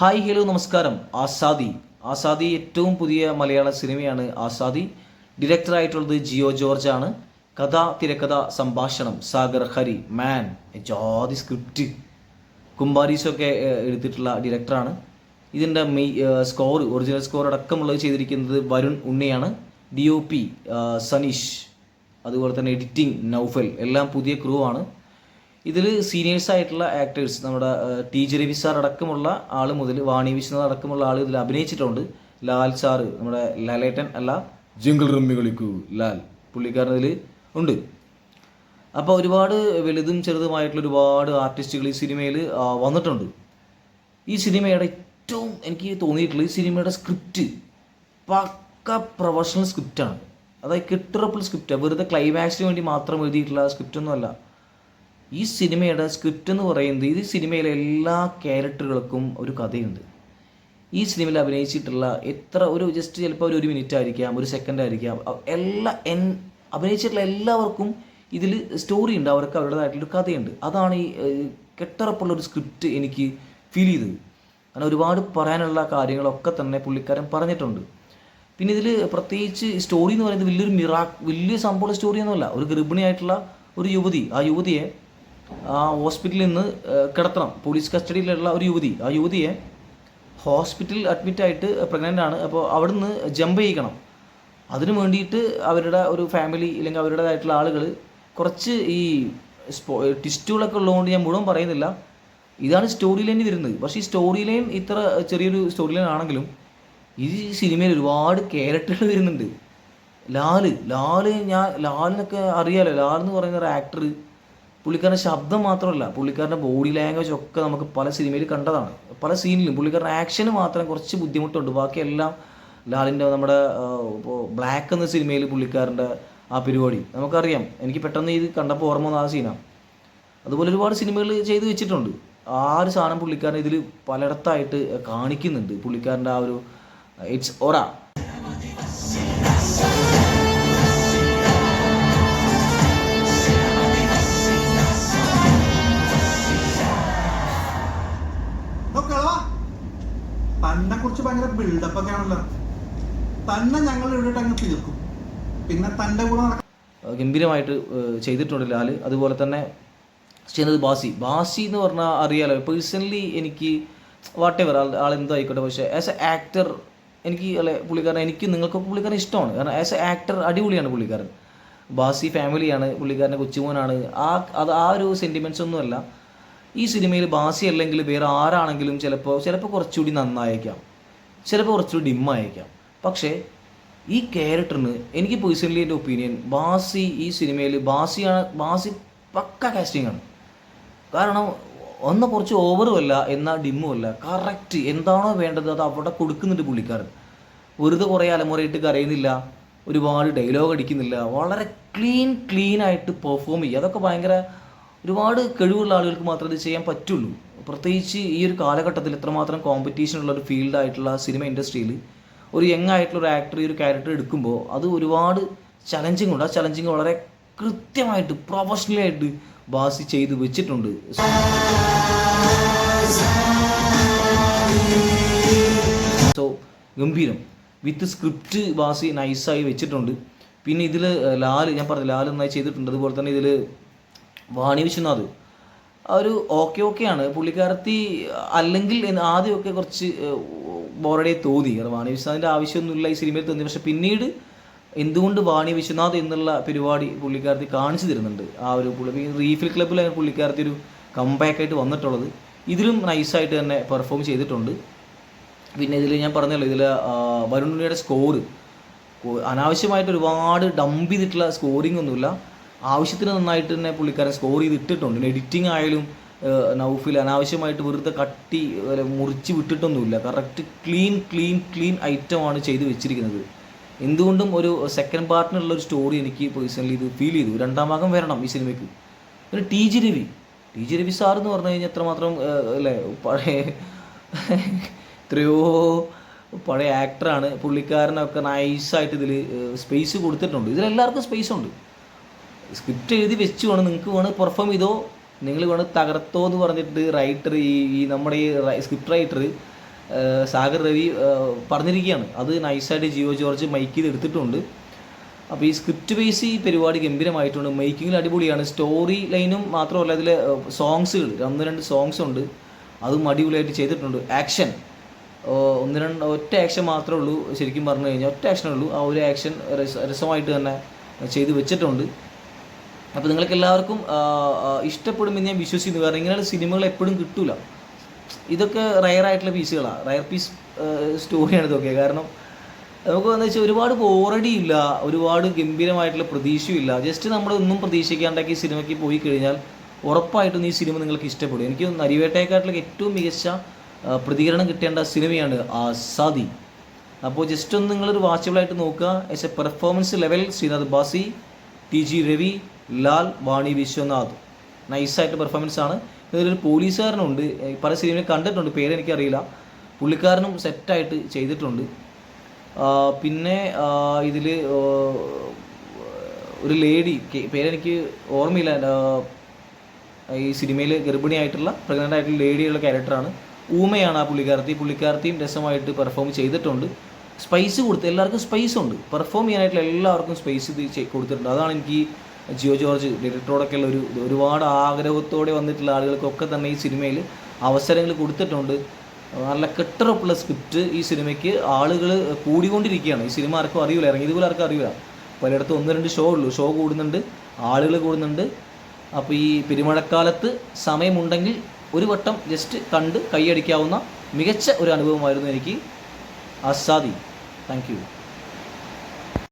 Hi hello നമസ്കാരം. ആസാദി ഏറ്റവും പുതിയ മലയാള സിനിമയാണ് ആസാദി. ഡയറക്ടറായിട്ടുള്ളത് ജിയോ ജോർജ് ആണ്. കഥ, തിരക്കഥ, സംഭാഷണം സാഗർ ഹരി. മാൻ, ജാതി സ്ക്രിപ്റ്റ് കുംബാരീസൊക്കെ എടുത്തിട്ടുള്ള ഡയറക്ടറാണ്. ഇതിൻ്റെ സ്കോർ, ഒറിജിനൽ സ്കോർ അടക്കമുള്ളത് ചെയ്തിരിക്കുന്നത് വരുൺ ഉണ്ണിയാണ്. DOP സനീഷ്, അതുപോലെ തന്നെ എഡിറ്റിംഗ് നൗഫൽ. എല്ലാം പുതിയ ക്രൂ ആണ്. ഇതിൽ സീനിയേഴ്സ് ആയിട്ടുള്ള ആക്ടേഴ്സ് നമ്മുടെ TG രവി സാർ അടക്കമുള്ള ആൾ മുതൽ വാണി വിശ്വനാഥ് അടക്കമുള്ള ആൾ ഇതിൽ അഭിനയിച്ചിട്ടുണ്ട്. ലാൽ സാറ്, നമ്മുടെ ലാലേട്ടൻ അല്ല, ജിങ്കിൾ റമ്മി കളിക്കൂ ലാൽ, പുള്ളിക്കാരൻ ഇതിൽ ഉണ്ട്. അപ്പോൾ ഒരുപാട് വലുതും ചെറുതുമായിട്ടുള്ള ഒരുപാട് ആർട്ടിസ്റ്റുകൾ ഈ സിനിമയിൽ വന്നിട്ടുണ്ട്. ഈ സിനിമയുടെ ഏറ്റവും എനിക്ക് തോന്നിയിട്ടുള്ള ഈ സിനിമയുടെ സ്ക്രിപ്റ്റ് പക്ക പ്രൊഫഷണൽ സ്ക്രിപ്റ്റാണ്. അതായത് കെട്ടുറപ്പിൾ സ്ക്രിപ്റ്റാണ്. വെറുതെ ക്ലൈമാക്സിന് വേണ്ടി മാത്രം എഴുതിയിട്ടുള്ള സ്ക്രിപ്റ്റൊന്നുമല്ല. ഈ സിനിമയുടെ സ്ക്രിപ്റ്റ് എന്ന് പറയുന്നത്, ഈ സിനിമയിലെ എല്ലാ ക്യാരക്ടറുകൾക്കും ഒരു കഥയുണ്ട്. ഈ സിനിമയിൽ അഭിനയിച്ചിട്ടുള്ള ഒരു ജസ്റ്റ് ചിലപ്പോൾ ഒരു മിനിറ്റ് ആയിരിക്കാം, ഒരു സെക്കൻഡ് ആയിരിക്കാം, അഭിനയിച്ചിട്ടുള്ള എല്ലാവർക്കും ഇതിൽ സ്റ്റോറി ഉണ്ട്. അവർക്ക് അവരുടേതായിട്ടുള്ളൊരു കഥയുണ്ട്. അതാണ് ഈ കെട്ടുറപ്പുള്ളൊരു സ്ക്രിപ്റ്റ് എനിക്ക് ഫീൽ ചെയ്തത്. കാരണം ഒരുപാട് പറയാനുള്ള കാര്യങ്ങളൊക്കെ തന്നെ പുള്ളിക്കാരൻ പറഞ്ഞിട്ടുണ്ട്. പിന്നെ ഇതിൽ പ്രത്യേകിച്ച് സ്റ്റോറി എന്ന് പറയുന്നത് വലിയ സംഭവമുള്ള സ്റ്റോറിയൊന്നുമല്ല. ഒരു ഗർഭിണിയായിട്ടുള്ള ഒരു യുവതി, ആ യുവതിയെ ഹോസ്പിറ്റലിൽ നിന്ന് കിടത്തണം. പോലീസ് കസ്റ്റഡിയിലുള്ള ഒരു യുവതി, ആ യുവതിയെ ഹോസ്പിറ്റലിൽ അഡ്മിറ്റായിട്ട് പ്രഗ്നൻ്റ് ആണ്. അപ്പോൾ അവിടെ നിന്ന് ജമ്പ് ചെയ്യിക്കണം. അതിന് വേണ്ടിയിട്ട് അവരുടെ ഒരു ഫാമിലി അല്ലെങ്കിൽ അവരുടേതായിട്ടുള്ള ആളുകൾ കുറച്ച് ഈ ട്വിസ്റ്റുകളൊക്കെ ഉള്ളതുകൊണ്ട് ഞാൻ മുഴുവൻ പറയുന്നില്ല. ഇതാണ് സ്റ്റോറി ലൈൻ വരുന്നത്. പക്ഷേ ഈ സ്റ്റോറി ലൈൻ ഇത്ര ചെറിയൊരു സ്റ്റോറി ലൈൻ ആണെങ്കിലും ഈ സിനിമയിൽ ഒരുപാട് ക്യാരക്ടറുകൾ വരുന്നുണ്ട്. ലാലിനൊക്കെ അറിയാലോ. ലാൽ എന്ന് പറയുന്ന ഒരു ആക്ടർ, പുള്ളിക്കാരൻ്റെ ശബ്ദം മാത്രമല്ല, പുള്ളിക്കാരൻ്റെ ബോഡി ലാംഗ്വേജ് ഒക്കെ നമുക്ക് പല സിനിമയിൽ കണ്ടതാണ്. പല സീനിലും പുള്ളിക്കാരൻ്റെ ആക്ഷന് മാത്രം കുറച്ച് ബുദ്ധിമുട്ടുണ്ട്. ബാക്കിയെല്ലാം ലാലിൻ്റെ നമ്മുടെ ഇപ്പോൾ ബ്ലാക്ക് എന്ന സിനിമയിൽ പുള്ളിക്കാരൻ്റെ ആ പരിപാടി നമുക്കറിയാം. എനിക്ക് പെട്ടെന്ന് ഇത് കണ്ടപ്പോൾ ഓർമ്മ വന്ന ആ സീനാണ്. അതുപോലെ ഒരുപാട് സിനിമകൾ ചെയ്ത് വെച്ചിട്ടുണ്ട്. ആ ഒരു സാധനം പുള്ളിക്കാരൻ ഇതിൽ പലയിടത്തായിട്ട് കാണിക്കുന്നുണ്ട്. പുള്ളിക്കാരൻ്റെ ആ ഒരു ഇറ്റ്സ് ഒറ. തന്നെ കുറിച്ച് ഭയങ്കര ബിൽഡപ്പ് ഒക്കെ ആണല്ലോ. തന്നെ ഞങ്ങൾ ഇവിടെ അങ്ങ് തീർക്കും. പിന്നെ തൻ്റെ കൂടെ ഗംഭീരമായിട്ട് ചെയ്തിട്ടുണ്ട് ലാല്. അതുപോലെ തന്നെ ചെയ്യുന്നത് ബാസി എന്ന് പറഞ്ഞാൽ അറിയാലോ. പേഴ്സണലി എനിക്ക് വാട്ടെവർ ആളെന്തോ ആയിക്കോട്ടെ, പക്ഷേ ആസ് എ ആക്ടർ എനിക്ക് പുള്ളിക്കാരൻ, നിങ്ങൾക്കൊക്കെ പുള്ളിക്കാരൻ ഇഷ്ടമാണ്. കാരണം ആസ് എ ആക്ടർ അടിപൊളിയാണ് പുള്ളിക്കാരൻ. ബാസി ഫാമിലിയാണ്, പുള്ളിക്കാരൻ്റെ കൊച്ചുമോനാണ്. ആ ഒരു സെൻറ്റിമെൻറ്റ്സ് ഒന്നുമല്ല ഈ സിനിമയിൽ. ബാസി അല്ലെങ്കിൽ വേറെ ആരാണെങ്കിലും ചിലപ്പോൾ കുറച്ചുകൂടി നന്നായേക്കാം, ചിലപ്പോൾ കുറച്ചുകൂടി ഡിമ്മായേക്കാം. പക്ഷേ ഈ ക്യാരക്ടറിന് എനിക്ക് പേഴ്സണലി എൻ്റെ ഒപ്പീനിയൻ, ബാസി ഈ സിനിമയിൽ ബാസി പക്ക കാസ്റ്റിംഗ് ആണ്. കാരണം ഒന്ന് കുറച്ച് ഓവറും അല്ല, എന്നാൽ ഡിമ്മും അല്ല. കറക്റ്റ് എന്താണോ വേണ്ടത് അത് അവിടെ കൊടുക്കുന്നുണ്ട് പുള്ളിക്കാരൻ. വെറുതെ കുറേ അലമുറയിട്ട് കരയുന്നില്ല, ഒരുപാട് ഡയലോഗ് അടിക്കുന്നില്ല. വളരെ ക്ലീനായിട്ട് പെർഫോം ചെയ്യുക. അതൊക്കെ ഭയങ്കര ഒരുപാട് കഴിവുള്ള ആളുകൾക്ക് മാത്രമേ ഇത് ചെയ്യാൻ പറ്റുള്ളൂ. പ്രത്യേകിച്ച് ഈ ഒരു കാലഘട്ടത്തിൽ എത്രമാത്രം കോമ്പറ്റീഷനുള്ള ഒരു ഫീൽഡായിട്ടുള്ള സിനിമ ഇൻഡസ്ട്രിയിൽ ഒരു യങ് ആയിട്ടുള്ള ഒരു ആക്ടർ ഈ ഒരു ക്യാരക്ടർ എടുക്കുമ്പോൾ അത് ഒരുപാട് ചലഞ്ചിങ് ഉണ്ട്. ആ ചലഞ്ചിങ് വളരെ കൃത്യമായിട്ട് പ്രൊഫഷണലായിട്ട് ബാസി ചെയ്ത് വെച്ചിട്ടുണ്ട്. സോ ഗംഭീരം വിത്ത് സ്ക്രിപ്റ്റ് ബാസി നൈസായി വെച്ചിട്ടുണ്ട്. പിന്നെ ഇതിൽ ഞാൻ പറഞ്ഞു ലാൽ നന്നായി ചെയ്തിട്ടുണ്ട്. അതുപോലെ തന്നെ ഇതിൽ വാണി വിശ്വനാഥ് ഒരു ഓക്കെയാണ് പുള്ളിക്കാരത്തി. അല്ലെങ്കിൽ ആദ്യമൊക്കെ കുറച്ച് ബോറടിയായി തോന്നി. കാരണം വാണി വിശ്വനാഥിൻ്റെ ആവശ്യമൊന്നുമില്ല ഈ സിനിമയിൽ തോന്നി. പക്ഷെ പിന്നീട് എന്തുകൊണ്ട് വാണി വിശ്വനാഥ് എന്നുള്ള പരിപാടി പുള്ളിക്കാരത്തി കാണിച്ചു തരുന്നുണ്ട്. ആ ഒരു റീഫിൽ ക്ലബ്ബിലാണ് പുള്ളിക്കാരത്തി ഒരു കംബാക്കായിട്ട് വന്നിട്ടുള്ളത്. ഇതിലും നൈസായിട്ട് തന്നെ പെർഫോം ചെയ്തിട്ടുണ്ട്. പിന്നെ ഇതിൽ ഞാൻ പറഞ്ഞല്ലോ, ഇതിൽ വരുൺ ഉണ്ണിയുടെ സ്കോർ അനാവശ്യമായിട്ട് ഒരുപാട് ഡംപ് ചെയ്തിട്ടുള്ള സ്കോറിംഗ് ഒന്നുമില്ല. ആവശ്യത്തിന് നന്നായിട്ട് തന്നെ പുള്ളിക്കാരൻ സ്കോർ ചെയ്ത് ഇട്ടിട്ടുണ്ട്. എഡിറ്റിംഗ് ആയാലും നൗഫിൽ അനാവശ്യമായിട്ട് വെറുതെ മുറിച്ച് വിട്ടിട്ടൊന്നുമില്ല. കറക്റ്റ് ക്ലീൻ ഐറ്റമാണ് ചെയ്ത് വെച്ചിരിക്കുന്നത്. എന്തുകൊണ്ടും ഒരു സെക്കൻഡ് പാർട്ടിനുള്ള ഒരു സ്റ്റോറി എനിക്ക് പേഴ്സണലി ഇത് ഫീൽ ചെയ്തു. രണ്ടാം ഭാഗം വരണം ഈ സിനിമയ്ക്ക്. പിന്നെ TG രവി സാർ എന്ന് പറഞ്ഞു കഴിഞ്ഞാൽ എത്രമാത്രം എത്രയോ പഴയ ആക്ടറാണ്. പുള്ളിക്കാരനൊക്കെ നൈസായിട്ട് ഇതിൽ സ്പേസ് കൊടുത്തിട്ടുണ്ട്. ഇതിലെല്ലാവർക്കും സ്പേസ് ഉണ്ട്. സ്ക്രിപ്റ്റ് എഴുതി വെച്ച് വേണം, നിങ്ങൾക്ക് വേണം പെർഫോം ചെയ്തോ, നിങ്ങൾ വേണം തകർത്തോ എന്ന് പറഞ്ഞിട്ട് റൈറ്റർ, ഈ നമ്മുടെ ഈ സ്ക്രിപ്റ്റ് റൈറ്റർ സാഗർ രവി പറഞ്ഞിരിക്കുകയാണ്. അത് നൈസായിട്ട് ജിയോ ജോർജ് മൈക്ക് ചെയ്ത് എടുത്തിട്ടുണ്ട്. അപ്പോൾ ഈ സ്ക്രിപ്റ്റ് ബേസ് ഈ പരിപാടി ഗംഭീരമായിട്ടുണ്ട്. മേക്കിങ്ങിൽ അടിപൊളിയാണ്. സ്റ്റോറി ലൈനും മാത്രമല്ല, ഇതിൽ സോങ്സുകൾ 1-2 സോങ്സ് ഉണ്ട്, അതും അടിപൊളിയായിട്ട് ചെയ്തിട്ടുണ്ട്. ആക്ഷൻ ഒറ്റ ആക്ഷൻ മാത്രമേ ഉള്ളൂ. ശരിക്കും പറഞ്ഞു കഴിഞ്ഞാൽ ഒറ്റ ആക്ഷനേ ഉള്ളൂ. ആ ഒരു ആക്ഷൻ രസമായിട്ട് തന്നെ ചെയ്ത് വെച്ചിട്ടുണ്ട്. അപ്പോൾ നിങ്ങൾക്ക് എല്ലാവർക്കും ഇഷ്ടപ്പെടുമെന്ന് ഞാൻ വിശ്വസിക്കുന്നു. കാരണം ഇങ്ങനെയുള്ള സിനിമകൾ എപ്പോഴും കിട്ടൂല. ഇതൊക്കെ റയറായിട്ടുള്ള പീസുകളാണ്, റയർ പീസ് സ്റ്റോറിയാണ് ഇതൊക്കെ. കാരണം നമുക്ക് എന്ന് വെച്ചാൽ ഒരുപാട് ബോറടിയില്ല, ഒരുപാട് ഗംഭീരമായിട്ടുള്ള പ്രതീക്ഷയില്ല. ജസ്റ്റ് നമ്മളൊന്നും പ്രതീക്ഷിക്കാണ്ടാക്കി സിനിമയ്ക്ക് പോയി കഴിഞ്ഞാൽ ഉറപ്പായിട്ടും ഈ സിനിമ നിങ്ങൾക്ക് ഇഷ്ടപ്പെടും. എനിക്ക് നരിവേട്ടയെക്കാട്ടിലും ഏറ്റവും മികച്ച പ്രതികരണം കിട്ടേണ്ട സിനിമയാണ് ആസാദി. അപ്പോൾ ജസ്റ്റ് ഒന്ന് നിങ്ങളൊരു വാച്ചബിളായിട്ട് നോക്കുക. As a performance level Sreenath Bhasi, TG രവി, ലാൽ, വാണി വിശ്വനാഥ് നൈസായിട്ട് പെർഫോമൻസ് ആണ്. ഇതിലൊരു പോലീസുകാരനുണ്ട്, പല സിനിമയിൽ കണ്ടിട്ടുണ്ട്, പേരെനിക്കറിയില്ല. പുള്ളിക്കാരനും സെറ്റായിട്ട് ചെയ്തിട്ടുണ്ട്. പിന്നെ ഇതിൽ ഒരു ലേഡി, പേരെനിക്ക് ഓർമ്മയില്ല, ഈ സിനിമയിൽ ഗർഭിണിയായിട്ടുള്ള പ്രഗ്നൻ്റ് ആയിട്ടുള്ള ലേഡിയുള്ള ക്യാരക്ടറാണ്. ഊമയാണ് ആ പുള്ളിക്കാരത്തിയും രസമായിട്ട് പെർഫോം ചെയ്തിട്ടുണ്ട്. സ്പൈസ് കൊടുത്ത് എല്ലാവർക്കും സ്പേസ് ഉണ്ട്, പെർഫോം ചെയ്യാനായിട്ടുള്ള എല്ലാവർക്കും സ്പേസ് ഇത് കൊടുത്തിട്ടുണ്ട്. അതാണ് എനിക്ക് ജിയോ ജോർജ് ഡയറക്ടറോടൊക്കെ ഉള്ള ഒരുപാട് ആഗ്രഹത്തോടെ വന്നിട്ടുള്ള ആളുകൾക്കൊക്കെ തന്നെ ഈ സിനിമയിൽ അവസരങ്ങൾ കൊടുത്തിട്ടുണ്ട്. നല്ല കെട്ടുറപ്പുള്ള സ്ക്രിപ്റ്റ് ഈ സിനിമയ്ക്ക് ആളുകൾ കൂടിക്കൊണ്ടിരിക്കുകയാണ്. ഈ സിനിമ ആർക്കും അറിയില്ല, ഇറങ്ങിയതുപോലെ ആർക്കും അറിയില്ല. പലയിടത്തും 1-2 ഷോ ഉള്ളൂ, ഷോ കൂടുന്നുണ്ട്, ആളുകൾ കൂടുന്നുണ്ട്. അപ്പോൾ ഈ പെരുമഴക്കാലത്ത് സമയമുണ്ടെങ്കിൽ ഒരു വട്ടം ജസ്റ്റ് കണ്ട് കൈയടിക്കാവുന്ന മികച്ച ഒരു അനുഭവമായിരുന്നു എനിക്ക് ആസാദി. Thank you.